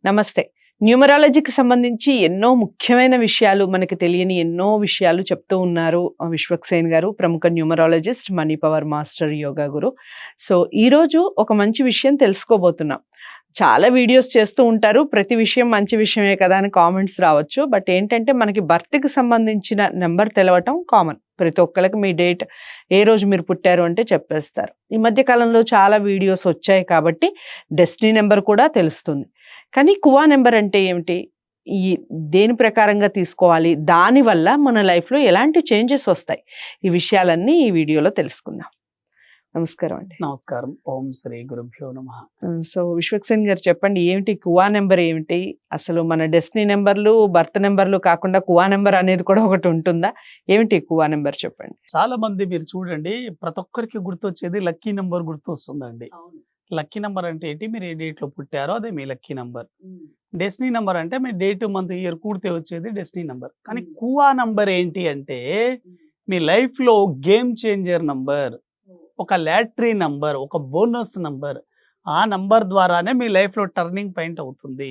నమస్తే. న్యూమరాలజీకి సంబంధించి ఎన్నో ముఖ్యమైన విషయాలు, మనకి తెలియని ఎన్నో విషయాలు చెప్తూ ఉన్నారు విశ్వక్సేన్ గారు, ప్రముఖ numerologist, money power master, yoga guru. So, ఈరోజు ఒక మంచి విషయం తెలుసుకోబోతున్నాం. చాలా వీడియోస్ చేస్తూ ఉంటారు. ప్రతి విషయం మంచి విషయమే కదా అని కామెంట్స్ రావచ్చు. బట్ ఏంటంటే మనకి బర్త్‌కి సంబంధించిన నంబర్ తెలవటం కామన్. ప్రతి ఒక్కళ్ళకి మీ డేట్, ఏ రోజు మీరు పుట్టారు అంటే చెప్పేస్తారు. ఈ మధ్య కాలంలో చాలా వీడియోస్ వచ్చాయి కాబట్టి డెస్టినీ నంబర్ కూడా తెలుస్తుంది. కానీ కువా నంబర్ అంటే ఏమిటి? ఈ దేని ప్రకారంగా తీసుకోవాలి? దానివల్ల మన లైఫ్‌లో ఎలాంటి చేంజెస్ వస్తాయి? ఈ విషయాలన్నీ ఈ వీడియోలో తెలుసుకుందాం. నమస్కారం అండి. నమస్కారం. ఓం శ్రీ గురుభ్యో నమః. సో, విశ్వక్సేన్ గారు చెప్పండి, ఏమిటి కువా నంబర్ ఏమిటి? అసలు మన డెస్టినీ నంబర్‌లు, బర్త్ నంబర్‌లు కాకుండా కువా నంబర్ అనేది కూడా ఒకటి ఉంటుందా? ఏమిటి కువా నంబర్ చెప్పండి? చాలా మంది మీరు చూడండి, ప్రతి ఒక్కరికి గుర్తొచ్చేది లక్కీ నంబర్ గుర్తొస్తుందండి. లక్కీ నంబర్ అంటే ఏంటి? మీరు ఏ డేట్ లో పుట్టారో అదే మీ లక్కీ నంబర్. డెస్టినీ నంబర్ అంటే మీ డేట్, మంత్, ఇయర్ కూడితే వచ్చేది డెస్టినీ నంబర్. కానీ కువా నంబర్ ఏంటి అంటే మీ లైఫ్ లో గేమ్ చేంజర్ నంబర్, ఒక లాటరీ నంబర్, ఒక బోనస్ నంబర్. ఆ నంబర్ ద్వారానే మీ లైఫ్ లో టర్నింగ్ పాయింట్ అవుతుంది.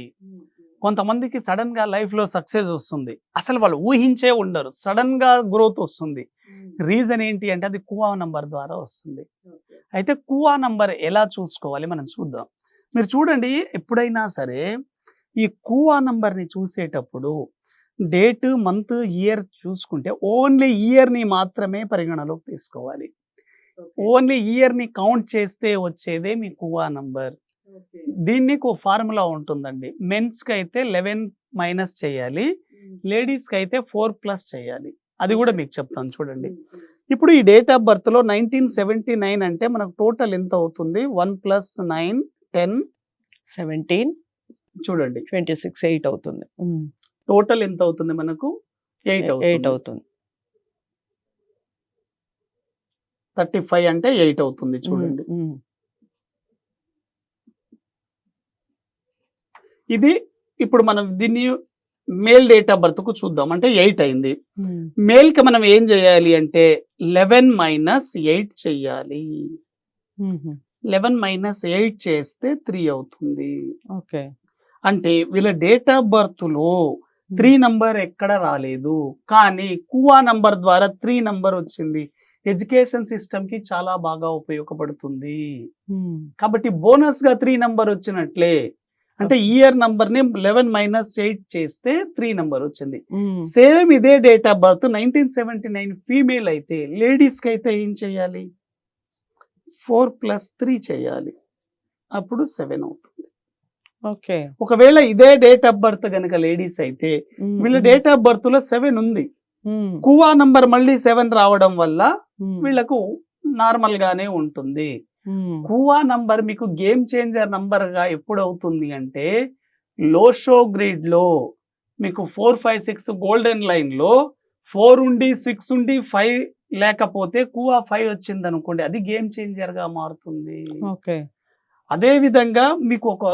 కొంతమందికి సడన్ గా లైఫ్ లో సక్సెస్ వస్తుంది, అసలు వాళ్ళు ఊహించే ఉండరు, సడన్ గా గ్రోత్ వస్తుంది. రీజన్ ఏంటి అంటే అది కువా నంబర్ ద్వారా వస్తుంది. అయితే కువా నంబర్ ఎలా చూసుకోవాలి మనం చూద్దాం. మీరు చూడండి, ఎప్పుడైనా సరే ఈ కువా నంబర్ని చూసేటప్పుడు డేట్, మంత్, ఇయర్ చూసుకుంటే ఓన్లీ ఇయర్ ని మాత్రమే పరిగణలోకి తీసుకోవాలి. ఓన్లీ ఇయర్ ని కౌంట్ చేస్తే వచ్చేదే మీ కువా నంబర్. దీనికి ఒక ఫార్ములా ఉంటుందండి. మెన్స్ కి అయితే 11 మైనస్ చేయాలి, లేడీస్ కి అయితే 4+ చేయాలి. అది కూడా మీకు చెప్తాను చూడండి. ఇప్పుడు ఈ డేట్ ఆఫ్ బర్త్ లో 1979 అంటే మనకు టోటల్ ఎంత అవుతుంది? 1 + 9 10 17 చూడండి 26 8 అవుతుంది. టోటల్ ఎంత అవుతుంది మనకు? 8 అవుతుంది. 35 అంటే 8 అవుతుంది చూడండి. ఇది ఇప్పుడు మనం దీన్ని మేల్ డేట్ ఆఫ్ బర్త్ కు చూద్దాం. అంటే 8 అయింది. మేల్ కి మనం ఏం చేయాలి అంటే 11 - 8 చెయ్యాలి. 11 - 8 చేస్తే 3 అవుతుంది. ఓకే. అంటే వీళ్ళ డేట్ ఆఫ్ బర్త్ లో 3 నంబర్ ఎక్కడ రాలేదు, కానీ కువా నంబర్ ద్వారా 3 నంబర్ వచ్చింది. ఎడ్యుకేషన్ సిస్టమ్ కి చాలా బాగా ఉపయోగపడుతుంది. కాబట్టి బోనస్ గా 3 నంబర్ వచ్చినట్లే. అంటే ఇయర్ నంబర్ ని 11 - 8 చేస్తే 3 నంబర్ వచ్చింది. సేమ్ ఇదే డేట్ ఆఫ్ బర్త్ 1979 ఫీమేల్ అయితే, లేడీస్ కి అయితే ఏం చేయాలి? 4 + 3 చేయాలి. అప్పుడు 7 అవుతుంది. ఓకే. ఒకవేళ ఇదే డేట్ ఆఫ్ బర్త్ గనక లేడీస్ అయితే, వీళ్ళ డేట్ ఆఫ్ బర్త్ లో 7 ఉంది. కువా నంబర్ మళ్ళీ 7 రావడం వల్ల వీళ్ళకు నార్మల్ గానే ఉంటుంది. కువా నంబర్ మీకు గేమ్ చేంజర్ నంబర్ గా ఎప్పుడు అవుతుంది అంటే లోషో గ్రిడ్ లో మీకు 4 5 6 గోల్డెన్ లైన్ లో 4 ఉండి 6 ఉండి 5 లేకపోతే కువా 5 వచ్చింది అనుకోండి, అది గేమ్ చేంజర్ గా మారుతుంది. ఓకే. అదే విధంగా మీకు ఒక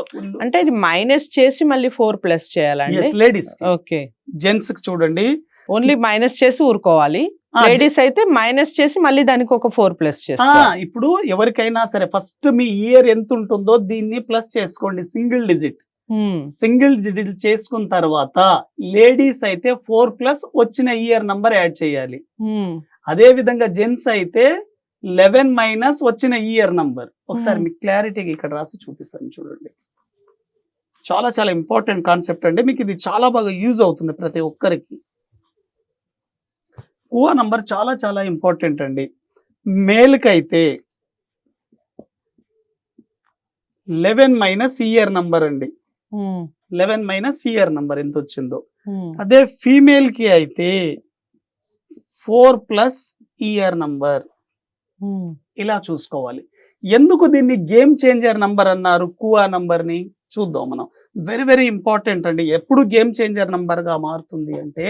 అంటే ఇది మైనస్ చేసి మళ్ళీ 4+ చేయాలండి? లేడీస్. ఓకే. జెంట్స్ కి చూడండి, ఓన్లీ మైనస్ చేసి ఊరుకోవాలి. లేడీస్ అయితే మైనస్ చేసి మళ్ళీ దానికి ఒక 4+ చేసుకోవాలి. ఇప్పుడు ఎవరికైనా సరే ఫస్ట్ మీ ఇయర్ ఎంత ఉంటుందో దీన్ని ప్లస్ చేసుకోండి, సింగిల్ డిజిట్. సింగిల్ డిజిట్ చేసుకున్న తర్వాత లేడీస్ అయితే 4+ వచ్చిన ఇయర్ నంబర్ యాడ్ చేయాలి. అదే విధంగా జెంట్స్ అయితే 11 - వచ్చిన ఇయర్ నంబర్. ఒకసారి మీకు క్లారిటీగా ఇక్కడ రాసి చూపిస్తాను చూడండి. చాలా చాలా ఇంపార్టెంట్ కాన్సెప్ట్ అండి. మీకు ఇది చాలా బాగా యూజ్ అవుతుంది ప్రతి ఒక్కరికి. కువా నంబర్ చాలా చాలా ఇంపార్టెంట్ అండి. మేల్ కి అయితే 11 - ఇయర్ నంబర్ అండి. 11 - ఇయర్ నంబర్ ఎంత వచ్చిందో. అదే ఫీమేల్ కి అయితే 4+ ఇయర్ నంబర్. ఇలా చూసుకోవాలి. ఎందుకు దీన్ని గేమ్ చేంజర్ నంబర్ అన్నారు కువా నంబర్ ని? చూద్దాం మనం. వెరీ వెరీ ఇంపార్టెంట్ అండి. ఎప్పుడు గేమ్ చేంజర్ నంబర్ గా మారుతుంది అంటే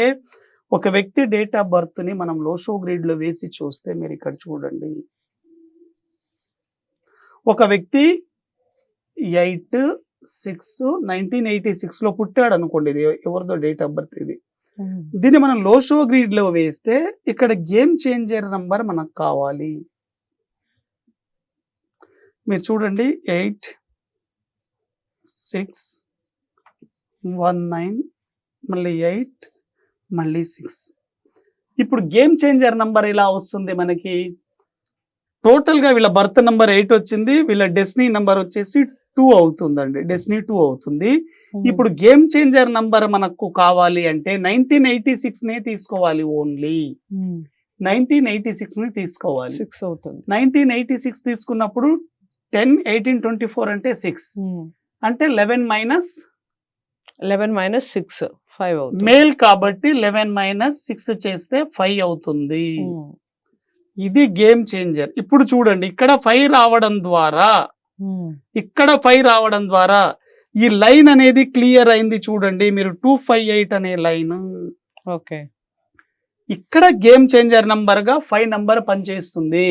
ఒక వ్యక్తి డేట్ ఆఫ్ బర్త్ ని మనం లోషో గ్రిడ్ లో వేసి చూస్తే మీరు ఇక్కడ చూడండి, ఒక వ్యక్తి 8/6/1986 లో పుట్టాడు అనుకోండి. ఇది ఎవరిదో డేట్ ఆఫ్ బర్త్ ఇది. దీన్ని మనం లోషో గ్రిడ్ లో వేస్తే ఇక్కడ గేమ్ చేంజర్ నంబర్ మనకు కావాలి. మీరు చూడండి 8 6 19 మళ్ళీ 8 మళ్ళీ 6. ఇప్పుడు గేమ్ చేంజర్ నంబర్ ఇలా వస్తుంది మనకి. టోటల్గా వీళ్ళ బర్త్ నంబర్ 8 వచ్చింది, వీళ్ళ డెస్టినీ నంబర్ వచ్చేసి 2 అవుతుందండి. డెస్టినీ 2 అవుతుంది. ఇప్పుడు గేమ్ చేంజర్ నంబర్ మనకు కావాలి అంటే 1986 నే తీసుకోవాలి. ఓన్లీ 1986 ని తీసుకోవాలి. 6 అవుతుంది. 1986 తీసుకున్నప్పుడు 10 18 24 అంటే 6 అంటే 11 మైనస్ 6 5 అవుతుంది. మేల్ కాబట్టి 11 మైనస్ 6 చేస్తే 5 అవుతుంది. ఇది గేమ్ చేంజర్. ఇప్పుడు చూడండి, ఇక్కడ 5 రావడం ద్వారా, ఇక్కడ 5 రావడం ద్వారా ఈ లైన్ అనేది క్లియర్ అయింది. చూడండి మీరు 258 అనే లైన్. ఓకే, ఇక్కడ గేమ్ చేంజర్ నంబర్ గా 5 నంబర్ పనిచేస్తుంది.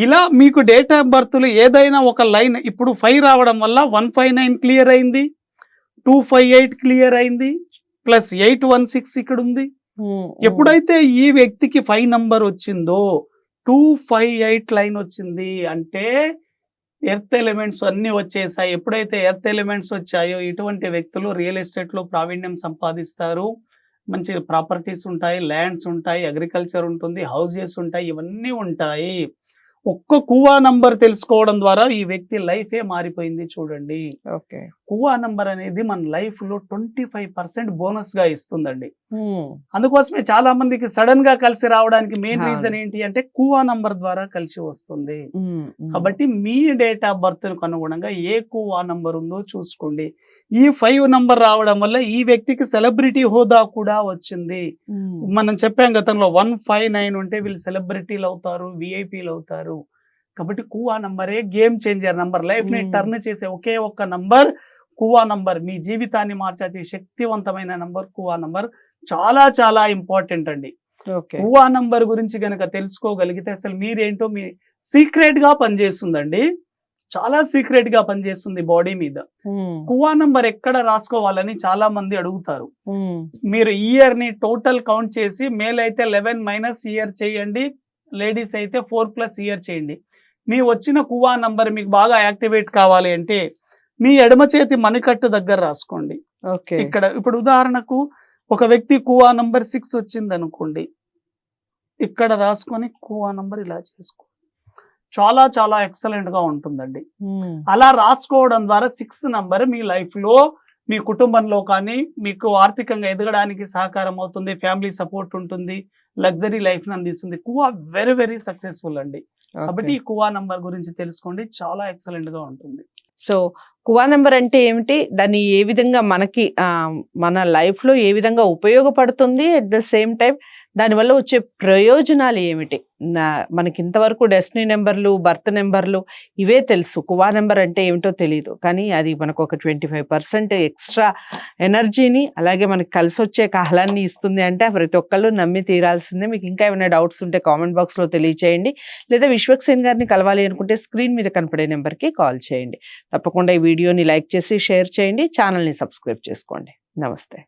ఇలా మీకు డేట్ ఆఫ్ బర్త్ లో ఏదైనా ఒక లైన్, ఇప్పుడు 5 రావడం వల్ల 159 క్లియర్ అయింది, 258 క్లియర్ అయింది, ప్లస్ 816 ఇక్కడ ఉంది. ఎప్పుడైతే ఈ వ్యక్తికి 5 నంబర్ వచ్చిందో 258 లైన్ వచ్చింది అంటే ఎర్త్ ఎలిమెంట్స్ అన్ని వచ్చేసాయి. ఎప్పుడైతే ఎర్త్ ఎలిమెంట్స్ వచ్చాయో ఇటువంటి వ్యక్తులు రియల్ ఎస్టేట్ లో ప్రావీణ్యం సంపాదిస్తారు. మంచి ప్రాపర్టీస్ ఉంటాయి, ల్యాండ్స్ ఉంటాయి, అగ్రికల్చర్ ఉంటుంది, హౌసెస్ ఉంటాయి, ఇవన్నీ ఉంటాయి. ఒక్క కువా నంబర్ తెలుసుకోవడం ద్వారా ఈ వ్యక్తి లైఫే మారిపోయింది. చూడండి, ఓకే, కువా నంబర్ అనేది మన లైఫ్ లో 25% బోనస్ గా ఇస్తుందండి. అందుకోసమే చాలా మందికి సడన్ గా కలిసి రావడానికి మెయిన్ రీజన్ ఏంటి అంటే కువా నంబర్ ద్వారా కలిసి వస్తుంది. కాబట్టి మీ డేట్ ఆఫ్ బర్త్ కు అనుగుణంగా ఏ కువా నంబర్ ఉందో చూసుకోండి. ఈ 5 నంబర్ రావడం వల్ల ఈ వ్యక్తికి సెలబ్రిటీ హోదా కూడా వచ్చింది. మనం చెప్పాం గతంలో 159 ఉంటే వీళ్ళు సెలబ్రిటీలు అవుతారు, విఐపీలు అవుతారు. కాబట్టి Kuan నంబరే game changer number. Life ని టర్న్ చేసే ఒకే ఒక్క నంబర్ కువా నంబర్. మీ జీవితాన్ని మార్చే శక్తివంతమైన నంబర్ కువా నంబర్. చాలా చాలా ఇంపార్టెంట్ అండి. కువా నంబర్ గురించి గనక తెలుసుకోగలిగితే అసలు మీరేంటో మీ సీక్రెట్ గా పనిచేస్తుందండి. చాలా సీక్రెట్ గా పనిచేస్తుంది బాడీ మీద. కువా నంబర్ ఎక్కడ రాసుకోవాలని చాలా మంది అడుగుతారు. మీరు ఇయర్ ని టోటల్ కౌంట్ చేసి మేల్ అయితే 11 మైనస్ ఇయర్ చేయండి, లేడీస్ అయితే 4+ ఇయర్ చేయండి. మీ వచ్చిన కువా నంబర్ మీకు బాగా యాక్టివేట్ కావాలి అంటే మీ ఎడమ చేతి మణికట్టు దగ్గర రాసుకోండి. ఇక్కడ ఇప్పుడు ఉదాహరణకు ఒక వ్యక్తి కువా నంబర్ 6 వచ్చింది అనుకోండి, ఇక్కడ రాసుకొని కువా నంబర్ ఇలా చేసుకోండి. చాలా చాలా ఎక్సలెంట్ గా ఉంటుందండి. అలా రాసుకోవడం ద్వారా 6 నంబర్ మీ లైఫ్ లో, మీ కుటుంబంలో కానీ మీకు ఆర్థికంగా ఎదగడానికి సహకారం అవుతుంది, ఫ్యామిలీ సపోర్ట్ ఉంటుంది, లగ్జరీ లైఫ్ ని అందిస్తుంది. కువా వెరీ వెరీ సక్సెస్ఫుల్ అండి. కాబట్టి ఈ కువా నంబర్ గురించి తెలుసుకోండి, చాలా ఎక్సలెంట్ గా ఉంటుంది. సో కువా నెంబర్ అంటే ఏమిటి, దాన్ని ఏ విధంగా మనకి మన లైఫ్ లో ఏ విధంగా ఉపయోగపడుతుంది, అట్ ద సేమ్ టైం దానివల్ల వచ్చే ప్రయోజనాలు ఏమిటి? మనకి ఇంతవరకు డెస్టినీ నెంబర్లు, బర్త్ నెంబర్లు ఇవే తెలుసు, కువా నెంబర్ అంటే ఏమిటో తెలియదు. కానీ అది మనకు ఒక 25% ఎక్స్ట్రా ఎనర్జీని, అలాగే మనకి కలిసి వచ్చే కాలాన్ని ఇస్తుంది అంటే ప్రతి ఒక్కళ్ళు నమ్మి తీరాల్సిందే. మీకు ఇంకా ఏమైనా డౌట్స్ ఉంటే కామెంట్ బాక్స్లో తెలియచేయండి, లేదా విశ్వక్సేన్ గారిని కలవాలి అనుకుంటే స్క్రీన్ మీద కనపడే నెంబర్కి కాల్ చేయండి. తప్పకుండా ఈ వీడియోని లైక్ చేసి షేర్ చేయండి, ఛానల్ని సబ్స్క్రైబ్ చేసుకోండి. నమస్తే.